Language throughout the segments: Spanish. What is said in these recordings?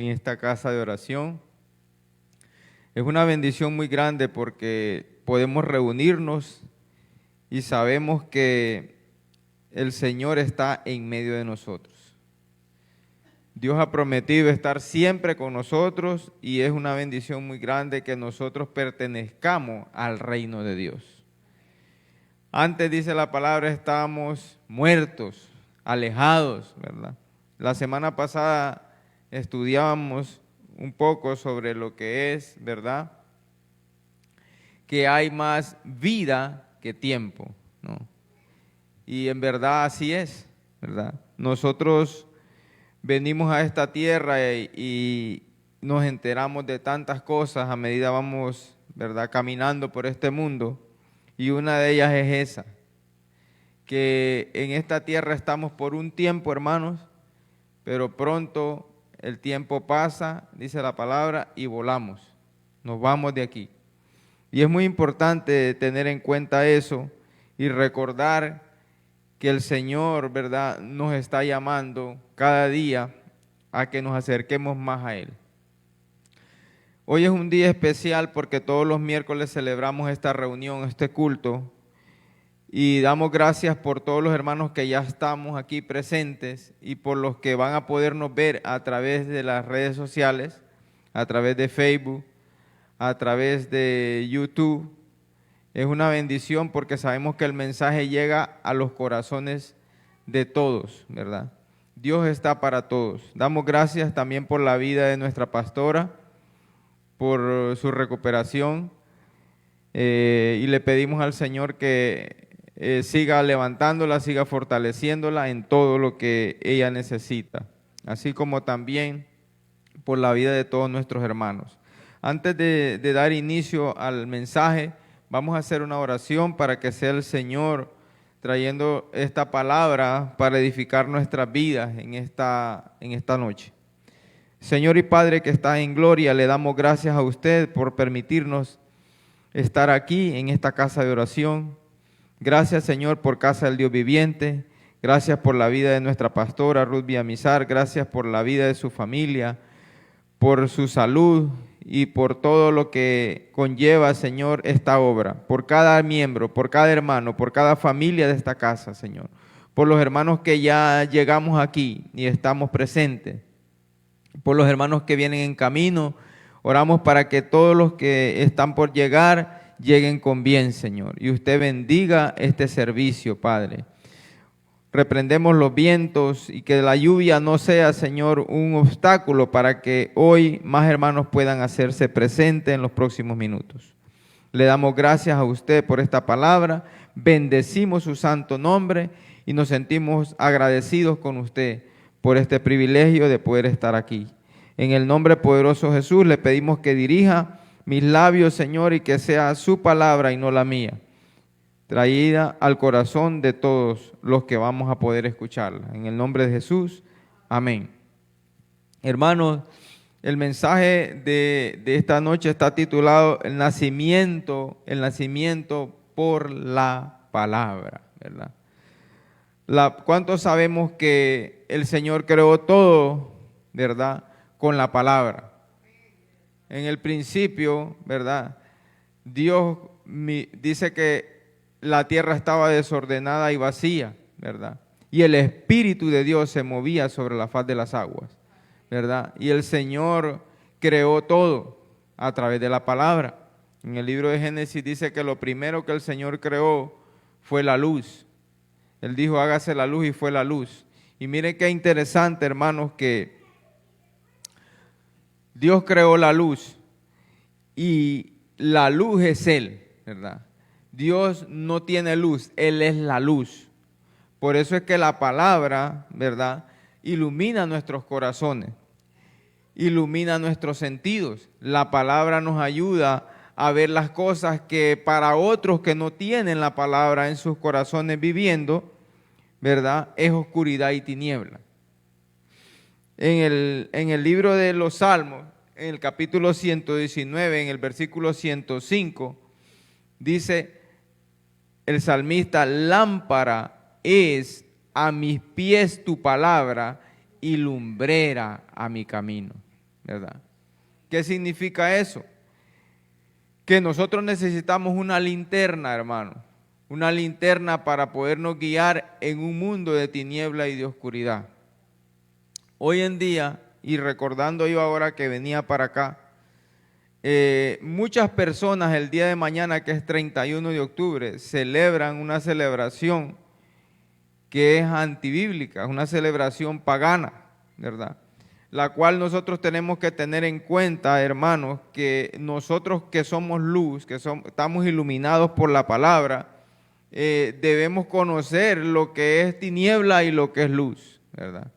en esta casa de oración. Es una bendición muy grande porque podemos reunirnos y sabemos que el Señor está en medio de nosotros. Dios ha prometido estar siempre con nosotros y es una bendición muy grande que nosotros pertenezcamos al reino de Dios. Antes, dice la palabra, estábamos muertos, alejados, ¿verdad? La semana pasada estudiábamos un poco sobre lo que es, ¿verdad?, que hay más vida que tiempo, ¿no? Y en verdad así es, ¿verdad? Nosotros venimos a esta tierra y nos enteramos de tantas cosas a medida vamos, ¿verdad?, caminando por este mundo, y una de ellas es esa, que en esta tierra estamos por un tiempo, hermanos, pero pronto el tiempo pasa, dice la palabra, y volamos, nos vamos de aquí. Y es muy importante tener en cuenta eso y recordar que el Señor, ¿verdad?, nos está llamando cada día a que nos acerquemos más a Él. Hoy es un día especial porque todos los miércoles celebramos esta reunión, este culto, y damos gracias por todos los hermanos que ya estamos aquí presentes y por los que van a podernos ver a través de las redes sociales, a través de Facebook, a través de YouTube. Es una bendición porque sabemos que el mensaje llega a los corazones de todos, ¿verdad? Dios está para todos. Damos gracias también por la vida de nuestra pastora, por su recuperación, y le pedimos al Señor que siga levantándola, siga fortaleciéndola en todo lo que ella necesita, así como también por la vida de todos nuestros hermanos. Antes de dar inicio al mensaje, vamos a hacer una oración para que sea el Señor trayendo esta palabra para edificar nuestras vidas en esta noche. Señor y Padre que está en gloria, le damos gracias a usted por permitirnos estar aquí en esta casa de oración. Gracias, Señor, por Casa del Dios Viviente. Gracias por la vida de nuestra pastora Ruth Villamizar. Gracias por la vida de su familia, por su salud y por todo lo que conlleva, Señor, esta obra, por cada miembro, por cada hermano, por cada familia de esta casa, Señor, por los hermanos que ya llegamos aquí y estamos presentes, por los hermanos que vienen en camino. Oramos para que todos los que están por llegar lleguen con bien, Señor, y usted bendiga este servicio, Padre. Reprendemos los vientos y que la lluvia no sea, Señor, un obstáculo para que hoy más hermanos puedan hacerse presentes en los próximos minutos. Le damos gracias a usted por esta palabra, bendecimos su santo nombre y nos sentimos agradecidos con usted por este privilegio de poder estar aquí. En el nombre poderoso de Jesús le pedimos que dirija mis labios, Señor, y que sea su palabra y no la mía, traída al corazón de todos los que vamos a poder escucharla. En el nombre de Jesús, amén. Hermanos, el mensaje de esta noche está titulado El nacimiento por la palabra, ¿verdad? ¿Cuántos sabemos que el Señor creó todo, ¿verdad?, con la palabra? En el principio, ¿verdad?, Dios dice que la tierra estaba desordenada y vacía, ¿verdad? Y el Espíritu de Dios se movía sobre la faz de las aguas, ¿verdad? Y el Señor creó todo a través de la palabra. En el libro de Génesis dice que lo primero que el Señor creó fue la luz. Él dijo, hágase la luz, y fue la luz. Y miren qué interesante, hermanos, que Dios creó la luz y la luz es Él, ¿verdad? Dios no tiene luz, Él es la luz. Por eso es que la palabra, ¿verdad?, ilumina nuestros corazones, ilumina nuestros sentidos. La palabra nos ayuda a ver las cosas que para otros que no tienen la palabra en sus corazones viviendo, ¿verdad?, es oscuridad y tiniebla. En el libro de los Salmos, en el capítulo 119, en el versículo 105, dice el salmista, lámpara es a mis pies tu palabra y lumbrera a mi camino. ¿verdad? ¿Qué significa eso? Que nosotros necesitamos una linterna, hermano, una linterna para podernos guiar en un mundo de tiniebla y de oscuridad. Hoy en día, y recordando yo ahora que venía para acá, muchas personas el día de mañana, que es 31 de octubre, celebran una celebración que es antibíblica, una celebración pagana, ¿verdad? La cual nosotros tenemos que tener en cuenta, hermanos, que nosotros que somos luz, estamos iluminados por la palabra, debemos conocer lo que es tiniebla y lo que es luz, ¿verdad?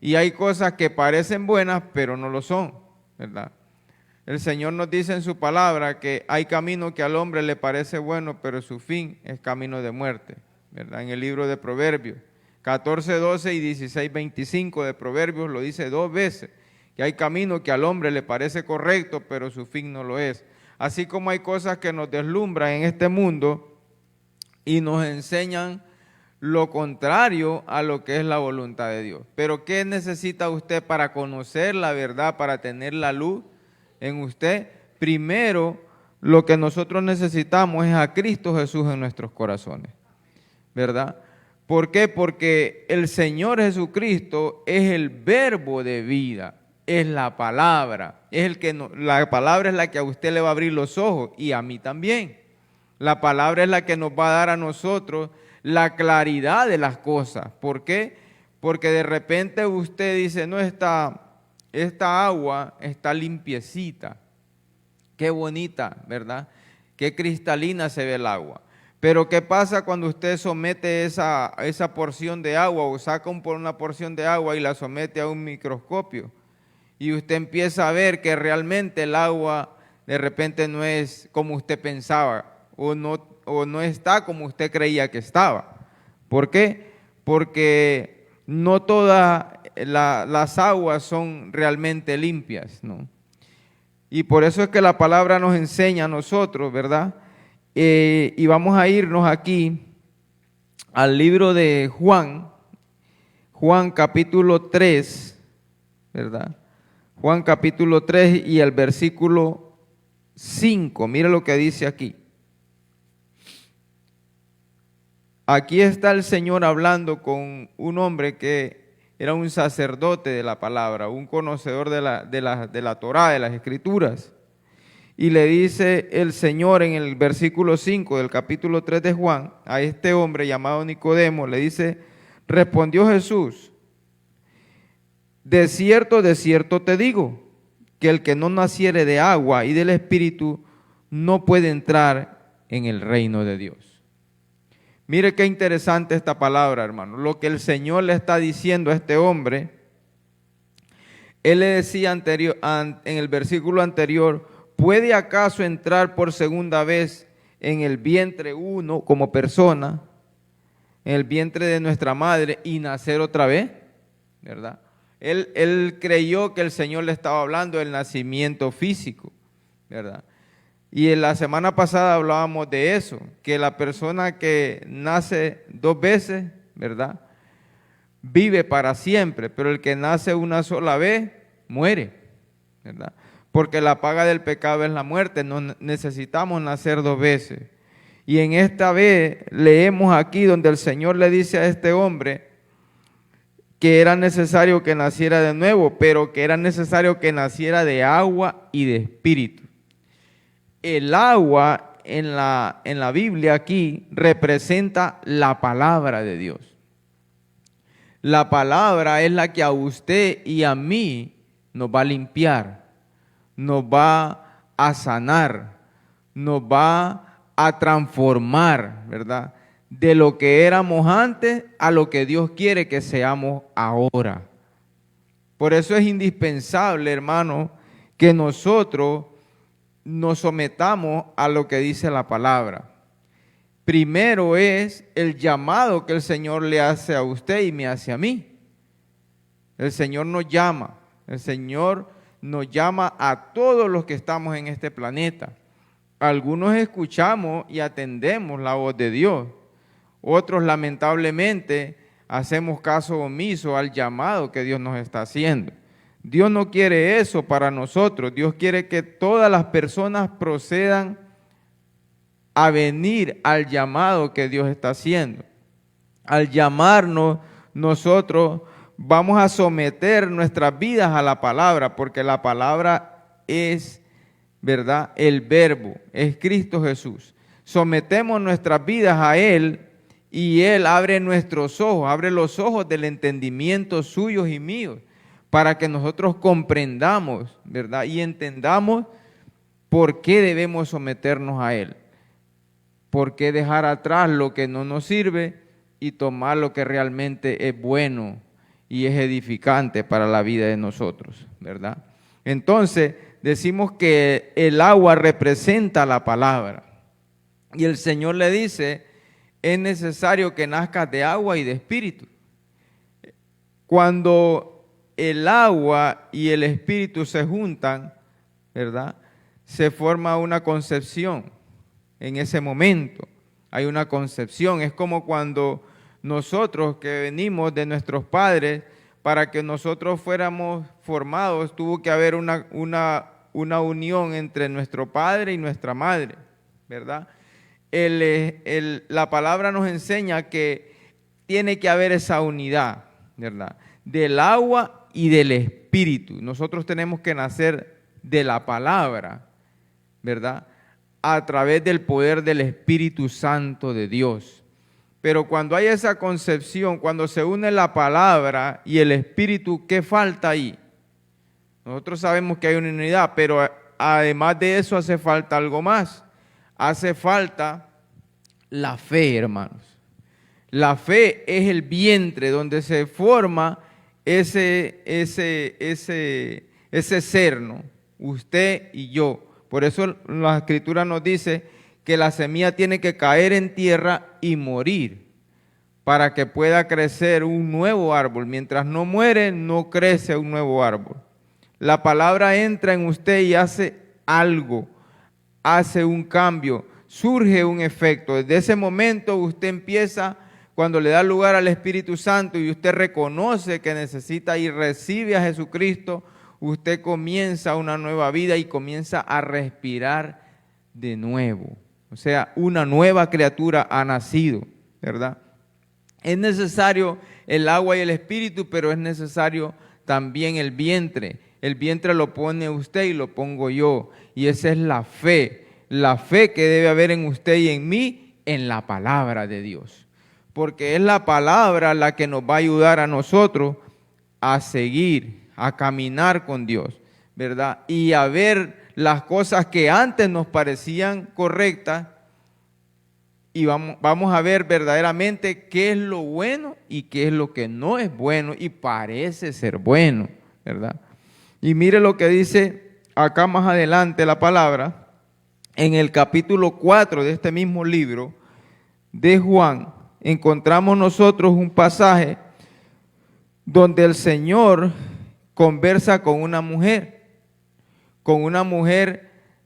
Y hay cosas que parecen buenas, pero no lo son, ¿verdad? El Señor nos dice en su palabra que hay camino que al hombre le parece bueno, pero su fin es camino de muerte, ¿verdad? En el libro de Proverbios 14:12 y 16:25 de Proverbios lo dice 2 veces, que hay camino que al hombre le parece correcto, pero su fin no lo es. Así como hay cosas que nos deslumbran en este mundo y nos enseñan lo contrario a lo que es la voluntad de Dios. Pero ¿qué necesita usted para conocer la verdad, para tener la luz en usted? Primero, lo que nosotros necesitamos es a Cristo Jesús en nuestros corazones, ¿verdad? ¿Por qué? Porque el Señor Jesucristo es el verbo de vida, es la palabra, la palabra es la que a usted le va a abrir los ojos y a mí también. La palabra es la que nos va a dar a nosotros la claridad de las cosas. ¿Por qué? Porque de repente usted dice, no, esta agua está limpiecita, qué bonita, ¿verdad? Qué cristalina se ve el agua. Pero ¿qué pasa cuando usted somete esa porción de agua o saca una porción de agua y la somete a un microscopio? Y usted empieza a ver que realmente el agua de repente no es como usted pensaba o no está como usted creía que estaba. ¿Por qué? Porque no todas las aguas son realmente limpias, ¿no? Y por eso es que la palabra nos enseña a nosotros, ¿verdad? Y vamos a irnos aquí al libro de Juan capítulo 3, ¿verdad? Juan capítulo 3 y el versículo 5, mire lo que dice aquí. Aquí está el Señor hablando con un hombre que era un sacerdote de la palabra, un conocedor de la Torá, de las Escrituras. Y le dice el Señor en el versículo 5 del capítulo 3 de Juan, a este hombre llamado Nicodemo, le dice, respondió Jesús, de cierto te digo, que el que no naciere de agua y del Espíritu no puede entrar en el reino de Dios. Mire qué interesante esta palabra, hermano. Lo que el Señor le está diciendo a este hombre, Él le decía en el versículo anterior, ¿puede acaso entrar por segunda vez en el vientre uno como persona, en el vientre de nuestra madre y nacer otra vez? ¿Verdad? Él creyó que el Señor le estaba hablando del nacimiento físico, ¿verdad? Y en la semana pasada hablábamos de eso, que la persona que nace 2 veces, ¿verdad?, vive para siempre, pero el que nace una sola vez, muere, ¿verdad? Porque la paga del pecado es la muerte, no necesitamos nacer 2 veces. Y en esta vez leemos aquí donde el Señor le dice a este hombre que era necesario que naciera de nuevo, pero que era necesario que naciera de agua y de espíritu. El agua en la Biblia aquí representa la palabra de Dios. La palabra es la que a usted y a mí nos va a limpiar, nos va a sanar, nos va a transformar, ¿verdad? De lo que éramos antes a lo que Dios quiere que seamos ahora. Por eso es indispensable, hermano, que nosotros nos sometamos a lo que dice la palabra. Primero es el llamado que el Señor le hace a usted y me hace a mí. El Señor nos llama a todos los que estamos en este planeta. Algunos escuchamos y atendemos la voz de Dios. Otros lamentablemente hacemos caso omiso al llamado que Dios nos está haciendo. Dios no quiere eso para nosotros. Dios quiere que todas las personas procedan a venir al llamado que Dios está haciendo. Al llamarnos, nosotros vamos a someter nuestras vidas a la palabra, porque la palabra es, ¿verdad?, el verbo, es Cristo Jesús. Sometemos nuestras vidas a Él y Él abre nuestros ojos, abre los ojos del entendimiento suyos y míos, para que nosotros comprendamos, ¿verdad?, y entendamos por qué debemos someternos a Él. ¿Por qué dejar atrás lo que no nos sirve y tomar lo que realmente es bueno y es edificante para la vida de nosotros, ¿verdad? Entonces, decimos que el agua representa la palabra. Y el Señor le dice, es necesario que nazcas de agua y de espíritu. Cuando el agua y el espíritu se juntan, ¿verdad?, se forma una concepción. En ese momento hay una concepción. Es como cuando nosotros que venimos de nuestros padres, para que nosotros fuéramos formados, tuvo que haber una unión entre nuestro padre y nuestra madre, ¿verdad? La palabra nos enseña que tiene que haber esa unidad, ¿verdad?, del agua y del espíritu. Nosotros tenemos que nacer de la palabra, ¿verdad?, a través del poder del Espíritu Santo de Dios. Pero cuando hay esa concepción, cuando se une la palabra y el Espíritu, ¿qué falta ahí? Nosotros sabemos que hay una unidad, pero además de eso hace falta algo más. Hace falta la fe, hermanos. La fe es el vientre donde se forma ese ser, ¿no? Usted y yo. Por eso la Escritura nos dice que la semilla tiene que caer en tierra y morir para que pueda crecer un nuevo árbol. Mientras no muere, no crece un nuevo árbol. La palabra entra en usted y hace algo, hace un cambio, surge un efecto. Desde ese momento usted empieza, cuando le da lugar al Espíritu Santo y usted reconoce que necesita y recibe a Jesucristo, usted comienza una nueva vida y comienza a respirar de nuevo. O sea, una nueva criatura ha nacido, ¿verdad? Es necesario el agua y el espíritu, pero es necesario también el vientre. El vientre lo pone usted y lo pongo yo. Y esa es la fe que debe haber en usted y en mí, en la palabra de Dios. Porque es la palabra la que nos va a ayudar a nosotros a seguir, a caminar con Dios, ¿verdad? Y a ver las cosas que antes nos parecían correctas y vamos a ver verdaderamente qué es lo bueno y qué es lo que no es bueno y parece ser bueno, ¿verdad? Y mire lo que dice acá más adelante la palabra, en el capítulo 4 de este mismo libro de Juan, encontramos nosotros un pasaje donde el Señor conversa con una mujer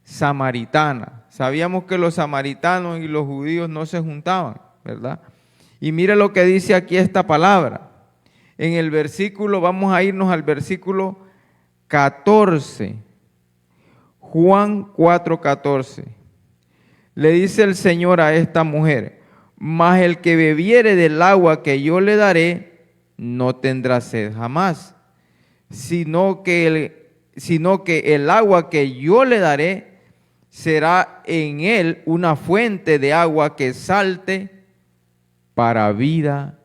samaritana. Sabíamos que los samaritanos y los judíos no se juntaban, ¿verdad? Y mire lo que dice aquí esta palabra. En el versículo, vamos a irnos al versículo 14, Juan 4:14. Le dice el Señor a esta mujer, mas el que bebiere del agua que yo le daré, no tendrá sed jamás, sino que el agua que yo le daré será en él una fuente de agua que salte para vida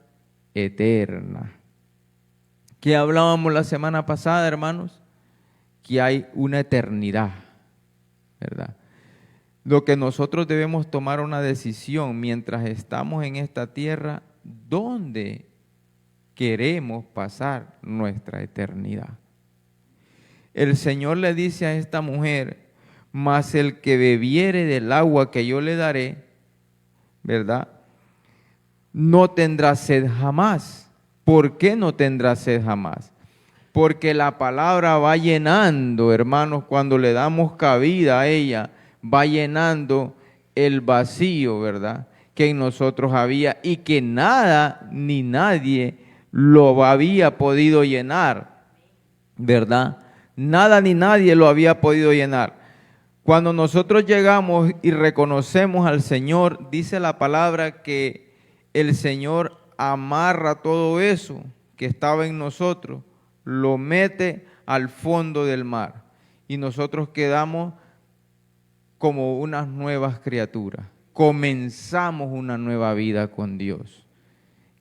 eterna. ¿Qué hablábamos la semana pasada, hermanos? Que hay una eternidad, ¿verdad? Lo que nosotros debemos tomar una decisión mientras estamos en esta tierra, ¿dónde queremos pasar nuestra eternidad? El Señor le dice a esta mujer, mas el que bebiere del agua que yo le daré, ¿verdad?, no tendrá sed jamás. ¿Por qué no tendrá sed jamás? Porque la palabra va llenando, hermanos, cuando le damos cabida a ella, va llenando el vacío, ¿verdad?, que en nosotros había y que nada ni nadie lo había podido llenar. ¿verdad? Nada ni nadie lo había podido llenar. Cuando nosotros llegamos y reconocemos al Señor, dice la palabra que el Señor amarra todo eso que estaba en nosotros, lo mete al fondo del mar y nosotros quedamos como unas nuevas criaturas. Comenzamos una nueva vida con Dios.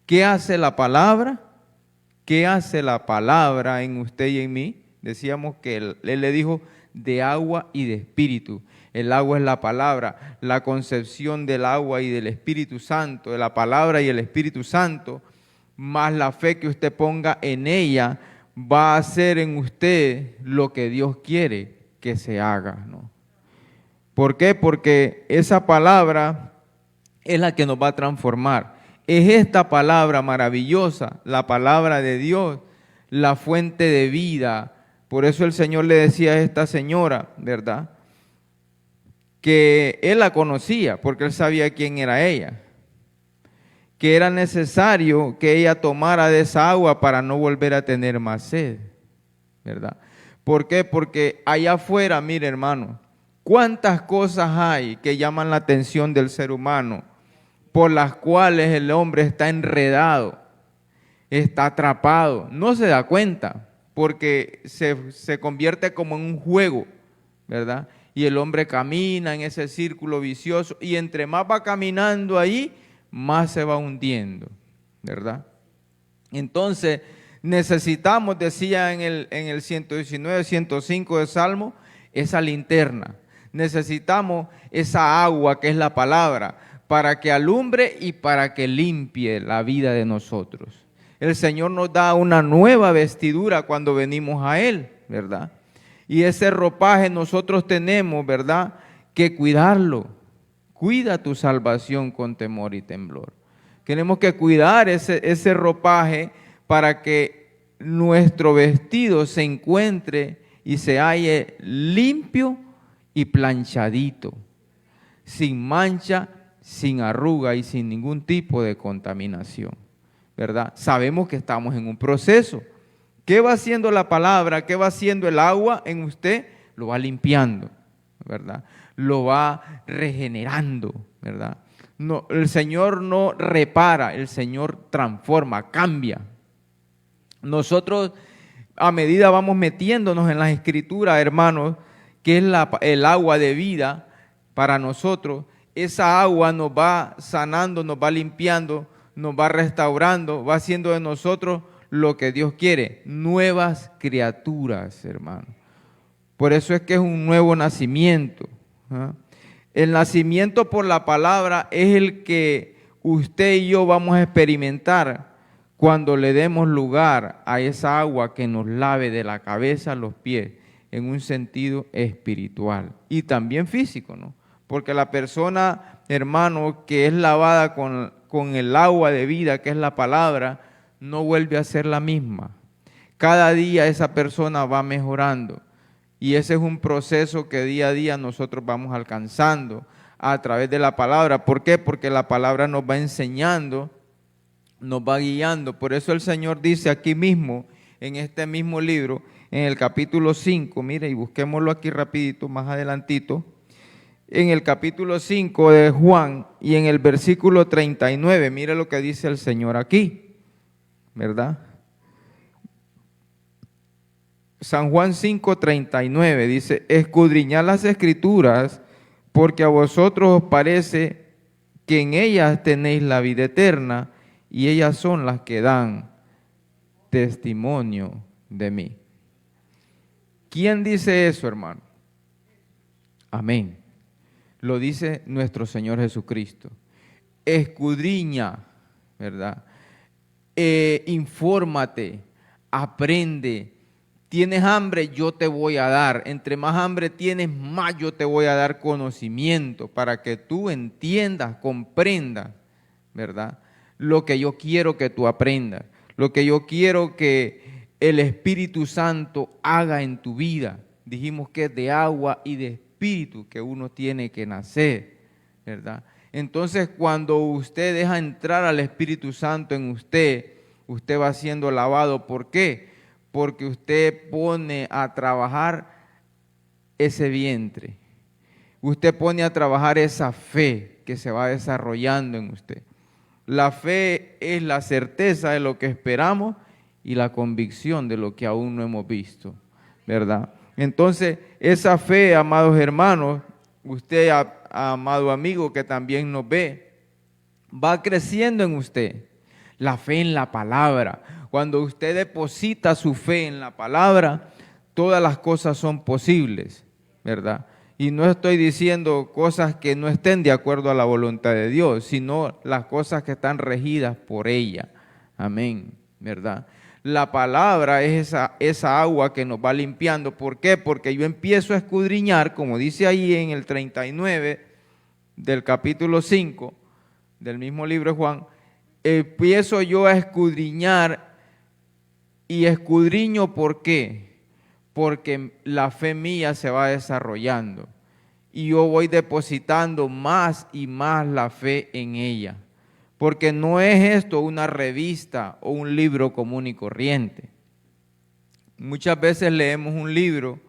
¿Qué hace la palabra? ¿Qué hace la palabra en usted y en mí? Decíamos que él le dijo de agua y de espíritu. El agua es la palabra, la concepción del agua y del Espíritu Santo, de la palabra y el Espíritu Santo, más la fe que usted ponga en ella, va a hacer en usted lo que Dios quiere que se haga, ¿no? ¿Por qué? Porque esa palabra es la que nos va a transformar. Es esta palabra maravillosa, la palabra de Dios, la fuente de vida. Por eso el Señor le decía a esta señora, ¿verdad?, que Él la conocía, porque Él sabía quién era ella, que era necesario que ella tomara de esa agua para no volver a tener más sed, ¿verdad? ¿Por qué? Porque allá afuera, mire hermano, cuántas cosas hay que llaman la atención del ser humano, por las cuales el hombre está enredado, está atrapado, no se da cuenta, porque se convierte como en un juego, ¿verdad? Y el hombre camina en ese círculo vicioso y entre más va caminando ahí, más se va hundiendo, ¿verdad? Entonces necesitamos, decía en el 119, 105 de Salmo, esa linterna. Necesitamos esa agua que es la palabra para que alumbre y para que limpie la vida de nosotros. El Señor nos da una nueva vestidura cuando venimos a Él, ¿verdad? Y ese ropaje nosotros tenemos, ¿verdad?, que cuidarlo. Cuida tu salvación con temor y temblor. Tenemos que cuidar ese ropaje para que nuestro vestido se encuentre y se halle limpio y planchadito, sin mancha, sin arruga y sin ningún tipo de contaminación, ¿verdad? Sabemos que estamos en un proceso. ¿Qué va haciendo la palabra? ¿Qué va haciendo el agua en usted? Lo va limpiando, ¿verdad? Lo va regenerando, ¿verdad? No, el Señor no repara, el Señor transforma, cambia. Nosotros a medida vamos metiéndonos en las escrituras, hermanos, que es el agua de vida para nosotros, esa agua nos va sanando, nos va limpiando, nos va restaurando, va haciendo de nosotros lo que Dios quiere, nuevas criaturas, hermano. Por eso es que es un nuevo nacimiento. ¿Ah? El nacimiento por la palabra es el que usted y yo vamos a experimentar cuando le demos lugar a esa agua que nos lave de la cabeza a los pies en un sentido espiritual y también físico, ¿no? Porque la persona, hermano, que es lavada con el agua de vida, que es la palabra, no vuelve a ser la misma. Cada día esa persona va mejorando y ese es un proceso que día a día nosotros vamos alcanzando a través de la palabra. ¿Por qué? Porque la palabra nos va enseñando, nos va guiando. Por eso el Señor dice aquí mismo, en este mismo libro, en el capítulo 5, mire, y busquémoslo aquí rapidito, más adelantito, en el capítulo 5 de Juan y en el versículo 39, mire lo que dice el Señor aquí, ¿verdad? San Juan 5:39 dice, escudriñad las Escrituras, porque a vosotros os parece que en ellas tenéis la vida eterna, y ellas son las que dan testimonio de mí. ¿Quién dice eso, hermano? Amén. Lo dice nuestro Señor Jesucristo. Escudriña, ¿verdad? Infórmate, aprende. Tienes hambre, yo te voy a dar. Entre más hambre tienes, más yo te voy a dar conocimiento para que tú entiendas, comprendas, ¿verdad? Lo que yo quiero que tú aprendas, lo que yo quiero que el Espíritu Santo haga en tu vida. Dijimos que es de agua y de espíritu que uno tiene que nacer, ¿verdad? Entonces, cuando usted deja entrar al Espíritu Santo en usted, usted va siendo lavado. ¿Por qué? porque usted pone a trabajar ese vientre. Usted pone a trabajar esa fe que se va desarrollando en usted. La fe es la certeza de lo que esperamos y la convicción de lo que aún no hemos visto, ¿verdad? Entonces, esa fe, amados hermanos, usted, amado amigo que también nos ve, va creciendo en usted. La fe en la palabra. Cuando usted deposita su fe en la palabra, todas las cosas son posibles, ¿verdad? Y no estoy diciendo cosas que no estén de acuerdo a la voluntad de Dios, sino las cosas que están regidas por ella. Amén, ¿verdad? La palabra es esa agua que nos va limpiando. ¿Por qué? Porque yo empiezo a escudriñar, como dice ahí en el 39 del capítulo 5 del mismo libro de Juan, empiezo yo a escudriñar y escudriño ¿por qué? Porque la fe mía se va desarrollando y yo voy depositando más y más la fe en ella. Porque no es esto una revista o un libro común y corriente. Muchas veces leemos un libro,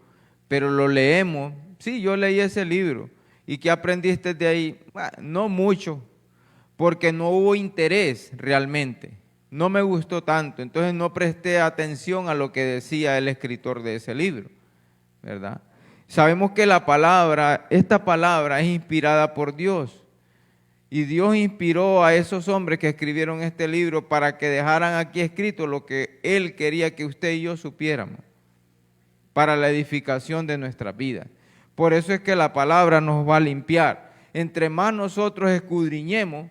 pero lo leemos, sí, yo leí ese libro. ¿Y qué aprendiste de ahí? Bueno, no mucho, porque no hubo interés realmente. No me gustó tanto, entonces no presté atención a lo que decía el escritor de ese libro, ¿verdad? Sabemos que esta palabra es inspirada por Dios. Y Dios inspiró a esos hombres que escribieron este libro para que dejaran aquí escrito lo que Él quería que usted y yo supiéramos para la edificación de nuestras vidas. Por eso es que la palabra nos va a limpiar. Entre más nosotros escudriñemos,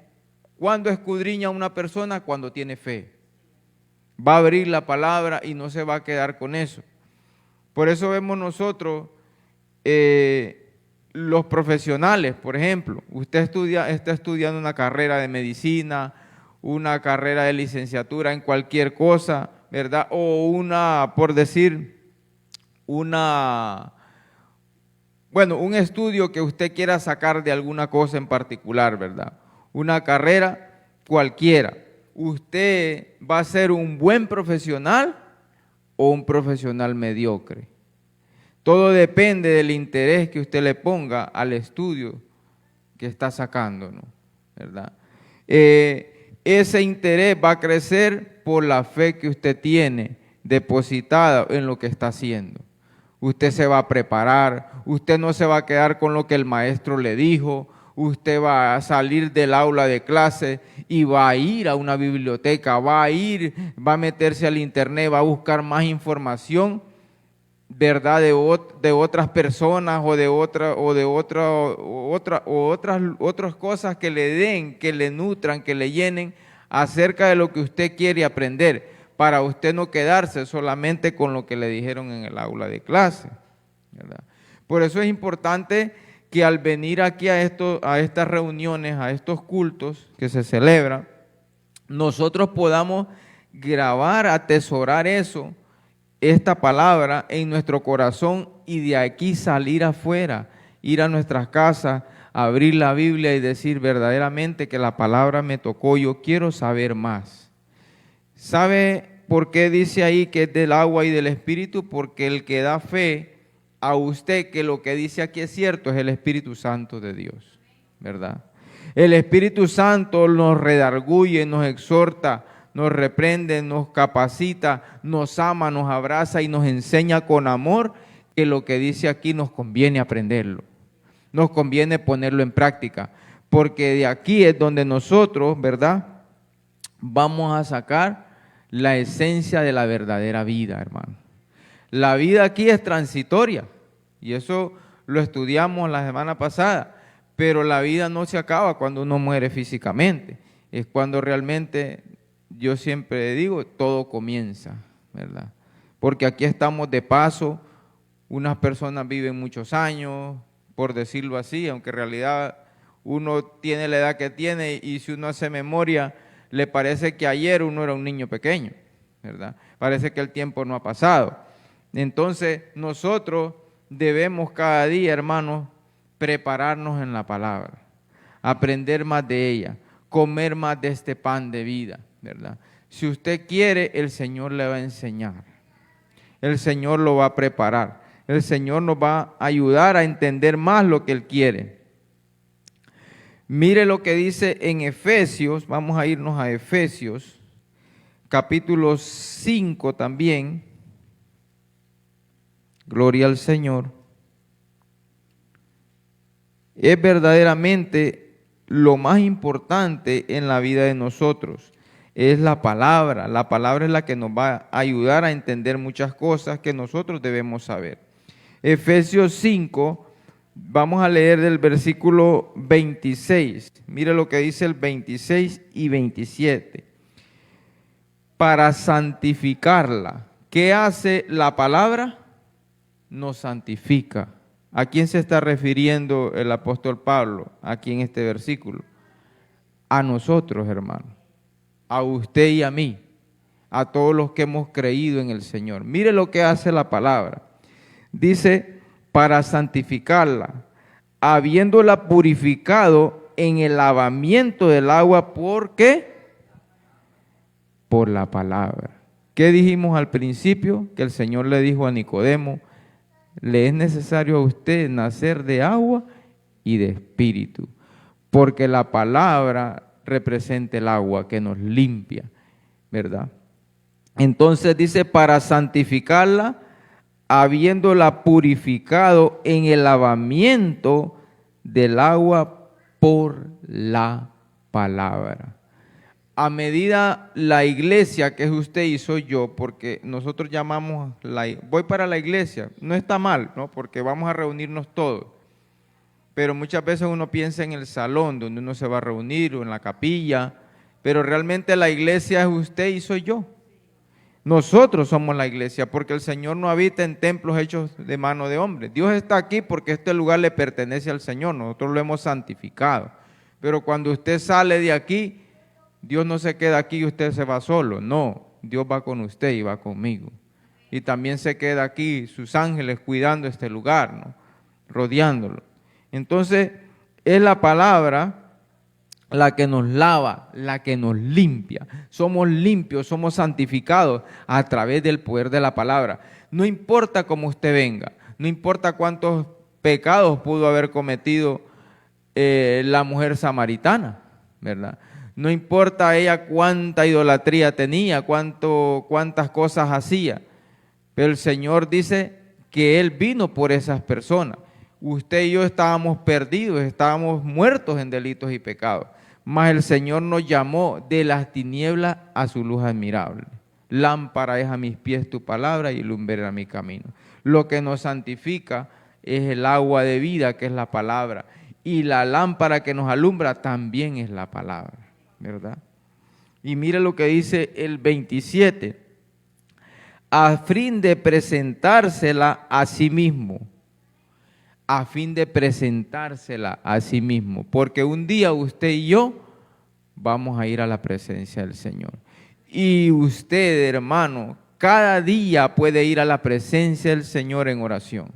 ¿cuándo escudriña una persona? Cuando tiene fe. Va a abrir la palabra y no se va a quedar con eso. Por eso vemos nosotros los profesionales, por ejemplo, usted está estudiando una carrera de medicina, una carrera de licenciatura en cualquier cosa, ¿verdad? O por decir, un estudio que usted quiera sacar de alguna cosa en particular, ¿verdad? Una carrera cualquiera. ¿Usted va a ser un buen profesional o un profesional mediocre? Todo depende del interés que usted le ponga al estudio que está sacando, ¿no? ¿Verdad? Ese interés va a crecer por la fe que usted tiene depositada en lo que está haciendo. Usted se va a preparar, usted no se va a quedar con lo que el maestro le dijo, usted va a salir del aula de clase y va a ir a una biblioteca, va a meterse al internet, va a buscar más información, ¿verdad? De otras personas o de otras cosas que le den, que le nutran, que le llenen acerca de lo que usted quiere aprender, para usted no quedarse solamente con lo que le dijeron en el aula de clase, ¿verdad? Por eso es importante que al venir aquí a estas reuniones, a estos cultos que se celebran, nosotros podamos grabar, atesorar esta palabra en nuestro corazón y de aquí salir afuera, ir a nuestras casas, abrir la Biblia y decir verdaderamente que la palabra me tocó, yo quiero saber más. ¿Sabe por qué dice ahí que es del agua y del Espíritu? Porque el que da fe a usted que lo que dice aquí es cierto es el Espíritu Santo de Dios, ¿verdad? El Espíritu Santo nos redarguye, nos exhorta, nos reprende, nos capacita, nos ama, nos abraza y nos enseña con amor que lo que dice aquí nos conviene aprenderlo, nos conviene ponerlo en práctica, porque de aquí es donde nosotros, ¿verdad?, vamos a sacar la esencia de la verdadera vida, hermano. La vida aquí es transitoria y eso lo estudiamos la semana pasada, pero la vida no se acaba cuando uno muere físicamente, es cuando realmente, yo siempre digo, todo comienza, ¿verdad? Porque aquí estamos de paso, unas personas viven muchos años, por decirlo así, aunque en realidad uno tiene la edad que tiene y si uno hace memoria, le parece que ayer uno era un niño pequeño, ¿verdad? Parece que el tiempo no ha pasado. Entonces, nosotros debemos cada día, hermanos, prepararnos en la palabra, aprender más de ella, comer más de este pan de vida, ¿verdad? Si usted quiere, el Señor le va a enseñar. El Señor lo va a preparar. El Señor nos va a ayudar a entender más lo que Él quiere. Mire lo que dice en Efesios, vamos a irnos a Efesios, capítulo 5 también. Gloria al Señor. Es verdaderamente lo más importante en la vida de nosotros. Es la palabra. La palabra es la que nos va a ayudar a entender muchas cosas que nosotros debemos saber. Efesios 5, vamos a leer del versículo 26. Mire lo que dice el 26 y 27. Para santificarla. ¿Qué hace la palabra? Nos santifica. ¿A quién se está refiriendo el apóstol Pablo aquí en este versículo? A nosotros, hermanos. A usted y a mí. A todos los que hemos creído en el Señor. Mire lo que hace la palabra. Dice, para santificarla, habiéndola purificado en el lavamiento del agua. ¿Por qué? Por la palabra. ¿Qué dijimos al principio? Que el Señor le dijo a Nicodemo, le es necesario a usted nacer de agua y de espíritu, porque la palabra representa el agua que nos limpia, ¿verdad? Entonces dice, para santificarla, habiéndola purificado en el lavamiento del agua por la palabra. A medida la iglesia, que es usted y soy yo, porque nosotros llamamos, voy para la iglesia, no está mal, ¿no? Porque vamos a reunirnos todos, pero muchas veces uno piensa en el salón donde uno se va a reunir o en la capilla, pero realmente la iglesia es usted y soy yo. Nosotros somos la iglesia, porque el Señor no habita en templos hechos de mano de hombre. Dios está aquí porque este lugar le pertenece al Señor, nosotros lo hemos santificado. Pero cuando usted sale de aquí, Dios no se queda aquí y usted se va solo, no, Dios va con usted y va conmigo. Y también se queda aquí sus ángeles cuidando este lugar, ¿no? Rodeándolo. Entonces, es la palabra la que nos lava, la que nos limpia. Somos limpios, somos santificados a través del poder de la palabra. No importa cómo usted venga, no importa cuántos pecados pudo haber cometido la mujer samaritana, ¿verdad? No importa ella cuánta idolatría tenía, cuántas cosas hacía, pero el Señor dice que Él vino por esas personas. Usted y yo estábamos perdidos, estábamos muertos en delitos y pecados, mas el Señor nos llamó de las tinieblas a su luz admirable. Lámpara es a mis pies tu palabra y lumbrera mi camino. Lo que nos santifica es el agua de vida, que es la palabra, y la lámpara que nos alumbra también es la palabra, ¿verdad? Y mire lo que dice el 27, a fin de presentársela a sí mismo, a fin de presentársela a sí mismo, porque un día usted y yo vamos a ir a la presencia del Señor. Y usted, hermano, cada día puede ir a la presencia del Señor en oración,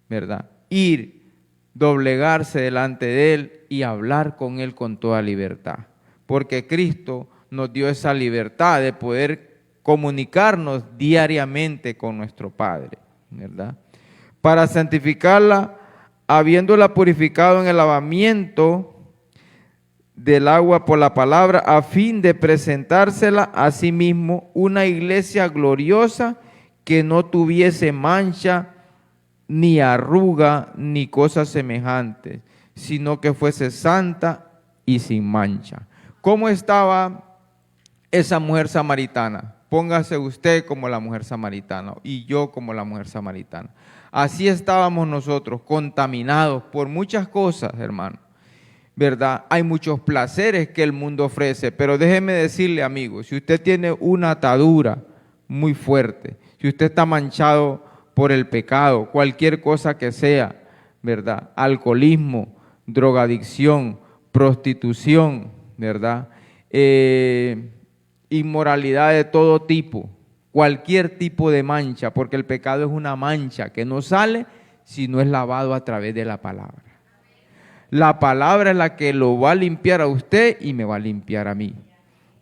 ¿verdad? Ir, doblegarse delante de Él y hablar con Él con toda libertad, porque Cristo nos dio esa libertad de poder comunicarnos diariamente con nuestro Padre, ¿verdad? Para santificarla, habiéndola purificado en el lavamiento del agua por la palabra, a fin de presentársela a sí mismo una iglesia gloriosa que no tuviese mancha, ni arruga, ni cosas semejantes, sino que fuese santa y sin mancha. ¿Cómo estaba esa mujer samaritana? Póngase usted como la mujer samaritana y yo como la mujer samaritana. Así estábamos nosotros, contaminados por muchas cosas, hermano, ¿verdad? Hay muchos placeres que el mundo ofrece, pero déjeme decirle, amigo, si usted tiene una atadura muy fuerte, si usted está manchado por el pecado, cualquier cosa que sea, ¿verdad? Alcoholismo, drogadicción, prostitución, ¿verdad? Inmoralidad de todo tipo, cualquier tipo de mancha, porque el pecado es una mancha que no sale si no es lavado a través de la palabra. La palabra es la que lo va a limpiar a usted y me va a limpiar a mí.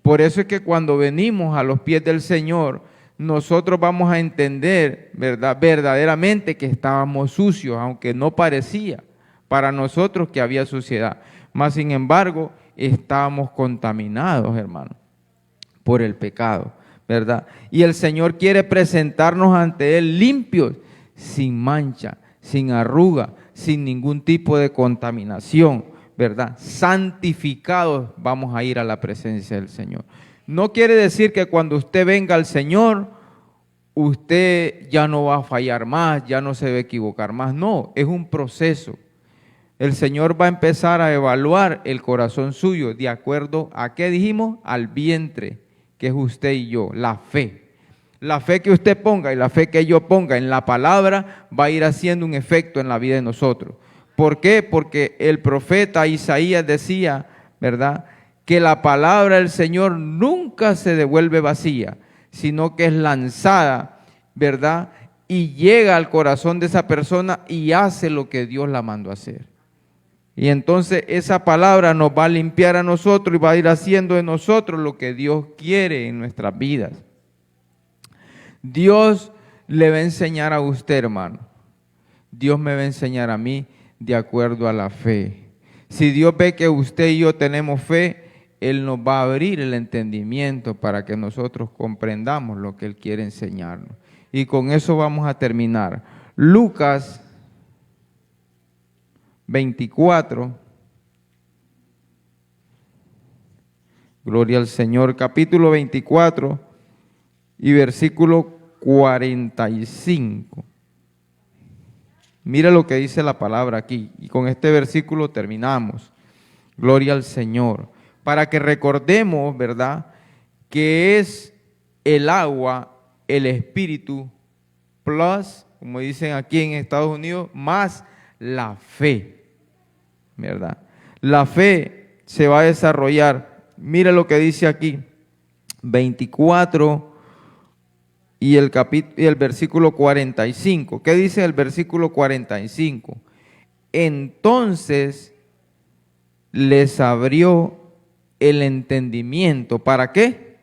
Por eso es que cuando venimos a los pies del Señor, nosotros vamos a entender, ¿verdad?, verdaderamente que estábamos sucios, aunque no parecía para nosotros que había suciedad. Mas, sin embargo, estábamos contaminados, hermano, por el pecado, ¿verdad? Y el Señor quiere presentarnos ante Él limpios, sin mancha, sin arruga, sin ningún tipo de contaminación, ¿verdad? Santificados vamos a ir a la presencia del Señor. No quiere decir que cuando usted venga al Señor, usted ya no va a fallar más, ya no se va a equivocar más. No, es un proceso. El Señor va a empezar a evaluar el corazón suyo de acuerdo a qué dijimos, al vientre, que es usted y yo, la fe. La fe que usted ponga y la fe que yo ponga en la palabra va a ir haciendo un efecto en la vida de nosotros. ¿Por qué? Porque el profeta Isaías decía, ¿verdad?, que la palabra del Señor nunca se devuelve vacía, sino que es lanzada, ¿verdad?, y llega al corazón de esa persona y hace lo que Dios la mandó a hacer. Y entonces esa palabra nos va a limpiar a nosotros y va a ir haciendo de nosotros lo que Dios quiere en nuestras vidas. Dios le va a enseñar a usted, hermano. Dios me va a enseñar a mí de acuerdo a la fe. Si Dios ve que usted y yo tenemos fe, Él nos va a abrir el entendimiento para que nosotros comprendamos lo que Él quiere enseñarnos. Y con eso vamos a terminar. Lucas 24, gloria al Señor, capítulo 24 y versículo 45. Mira lo que dice la palabra aquí, y con este versículo terminamos. Gloria al Señor. Para que recordemos, ¿verdad?, que es el agua, el espíritu, plus, como dicen aquí en Estados Unidos, más la fe. ¿Verdad? La fe se va a desarrollar. Mira lo que dice aquí, 24 y el versículo 45. ¿Qué dice el versículo 45? Entonces les abrió el entendimiento. ¿Para qué?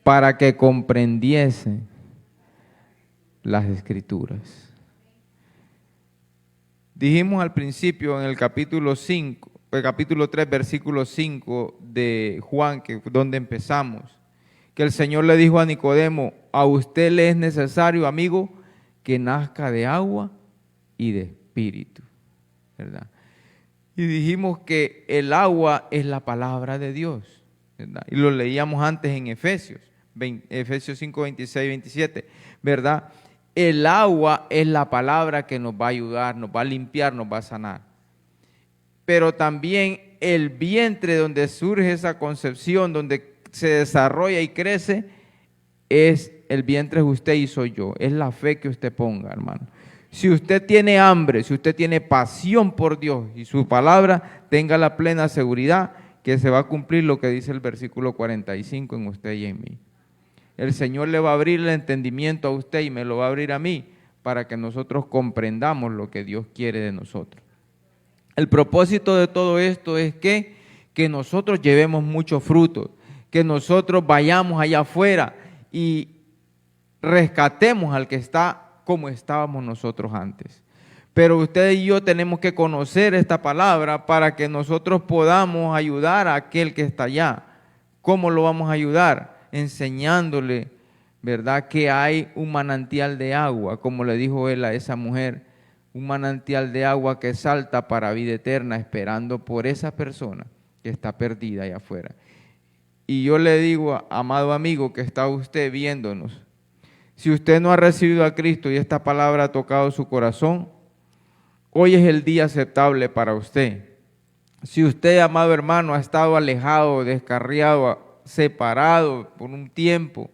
Para que comprendiesen las Escrituras. Dijimos al principio en el capítulo 5, el capítulo 3, versículo 5 de Juan, que donde empezamos, que el Señor le dijo a Nicodemo, a usted le es necesario, amigo, que nazca de agua y de espíritu, ¿verdad? Y dijimos que el agua es la palabra de Dios, ¿verdad? Y lo leíamos antes en Efesios 5, 26, 27, ¿verdad? El agua es la palabra que nos va a ayudar, nos va a limpiar, nos va a sanar. Pero también el vientre donde surge esa concepción, donde se desarrolla y crece, es el vientre de usted y soy yo. Es la fe que usted ponga, hermano. Si usted tiene hambre, si usted tiene pasión por Dios y su palabra, tenga la plena seguridad que se va a cumplir lo que dice el versículo 45 en usted y en mí. El Señor le va a abrir el entendimiento a usted y me lo va a abrir a mí para que nosotros comprendamos lo que Dios quiere de nosotros. El propósito de todo esto es que nosotros llevemos mucho fruto, que nosotros vayamos allá afuera y rescatemos al que está como estábamos nosotros antes. Pero usted y yo tenemos que conocer esta palabra para que nosotros podamos ayudar a aquel que está allá. ¿Cómo lo vamos a ayudar? Enseñándole, ¿verdad?, que hay un manantial de agua, como le dijo él a esa mujer, un manantial de agua que salta para vida eterna, esperando por esa persona que está perdida allá afuera. Y yo le digo, amado amigo que está usted viéndonos, si usted no ha recibido a Cristo y esta palabra ha tocado su corazón, hoy es el día aceptable para usted. Si usted, amado hermano, ha estado alejado, descarriado, separado por un tiempo,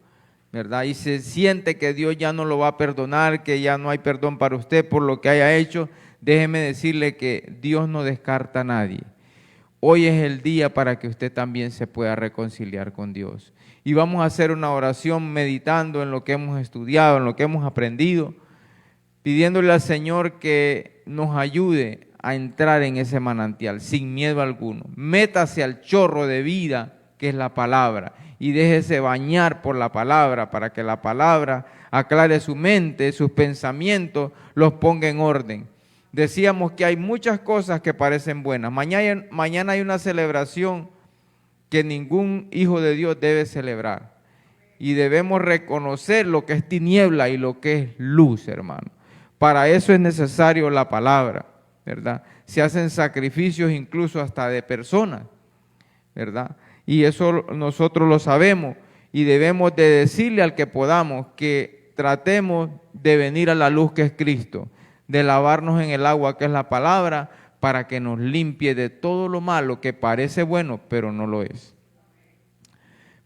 ¿verdad?, y se siente que Dios ya no lo va a perdonar, que ya no hay perdón para usted por lo que haya hecho, déjeme decirle que Dios no descarta a nadie. Hoy es el día para que usted también se pueda reconciliar con Dios. Y vamos a hacer una oración meditando en lo que hemos estudiado, en lo que hemos aprendido, pidiéndole al Señor que nos ayude a entrar en ese manantial sin miedo alguno. Métase al chorro de vida que es la palabra, y déjese bañar por la palabra para que la palabra aclare su mente, sus pensamientos, los ponga en orden. Decíamos que hay muchas cosas que parecen buenas. Mañana hay una celebración que ningún hijo de Dios debe celebrar. Y debemos reconocer lo que es tiniebla y lo que es luz, hermano. Para eso es necesario la palabra, ¿verdad? Se hacen sacrificios incluso hasta de personas, ¿verdad? Y eso nosotros lo sabemos y debemos de decirle al que podamos que tratemos de venir a la luz que es Cristo, de lavarnos en el agua que es la palabra, para que nos limpie de todo lo malo que parece bueno, pero no lo es.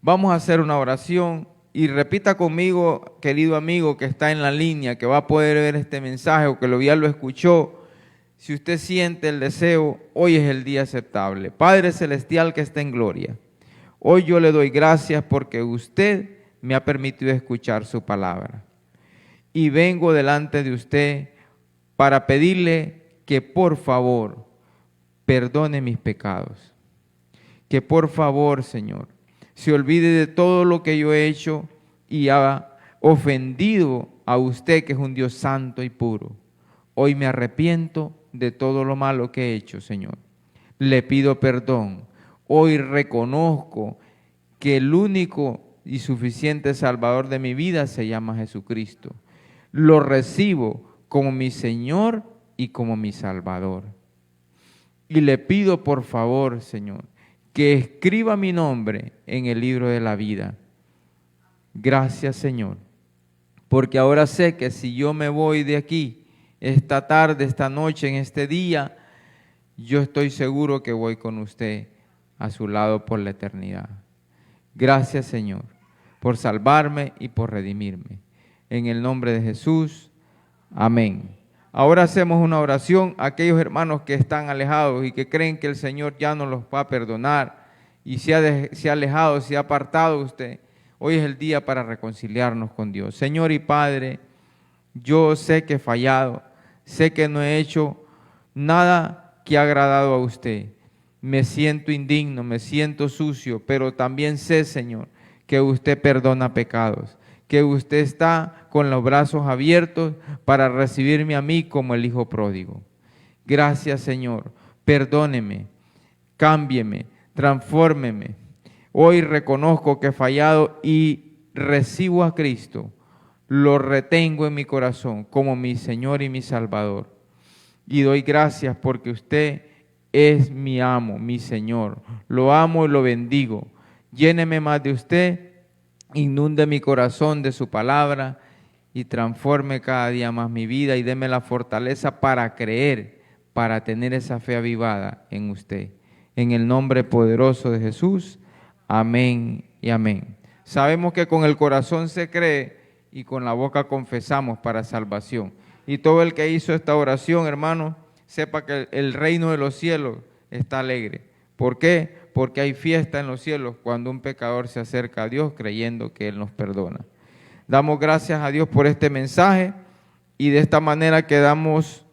Vamos a hacer una oración y repita conmigo, querido amigo que está en la línea, que va a poder ver este mensaje o que ya lo escuchó. Si usted siente el deseo, hoy es el día aceptable. Padre Celestial que está en gloria, hoy yo le doy gracias porque usted me ha permitido escuchar su palabra. Y vengo delante de usted para pedirle que por favor perdone mis pecados. Que por favor, Señor, se olvide de todo lo que yo he hecho y ha ofendido a usted, que es un Dios santo y puro. Hoy me arrepiento de todo lo malo que he hecho, Señor. Le pido perdón. Hoy reconozco que el único y suficiente Salvador de mi vida se llama Jesucristo. Lo recibo como mi Señor y como mi Salvador. Y le pido por favor, Señor, que escriba mi nombre en el libro de la vida. Gracias, Señor, porque ahora sé que si yo me voy de aquí, esta tarde, esta noche, en este día, yo estoy seguro que voy con usted a su lado por la eternidad. Gracias, Señor, por salvarme y por redimirme. En el nombre de Jesús, amén. Ahora hacemos una oración a aquellos hermanos que están alejados y que creen que el Señor ya no los va a perdonar y se ha alejado, se ha apartado usted. Hoy es el día para reconciliarnos con Dios. Señor y Padre, yo sé que he fallado, sé que no he hecho nada que ha agradado a usted. Me siento indigno, me siento sucio, pero también sé, Señor, que usted perdona pecados, que usted está con los brazos abiertos para recibirme a mí como el hijo pródigo. Gracias, Señor. Perdóneme, cámbieme, transfórmeme. Hoy reconozco que he fallado y recibo a Cristo. Lo retengo en mi corazón como mi Señor y mi Salvador. Y doy gracias porque usted es mi amo, mi Señor. Lo amo y lo bendigo. Lléneme más de usted, inunde mi corazón de su palabra y transforme cada día más mi vida y deme la fortaleza para creer, para tener esa fe avivada en usted. En el nombre poderoso de Jesús, amén y amén. Sabemos que con el corazón se cree y con la boca confesamos para salvación. Y todo el que hizo esta oración, hermano, sepa que el reino de los cielos está alegre. ¿Por qué? Porque hay fiesta en los cielos cuando un pecador se acerca a Dios creyendo que Él nos perdona. Damos gracias a Dios por este mensaje y de esta manera quedamos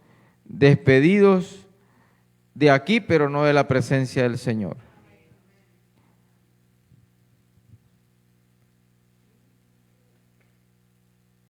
despedidos de aquí, pero no de la presencia del Señor.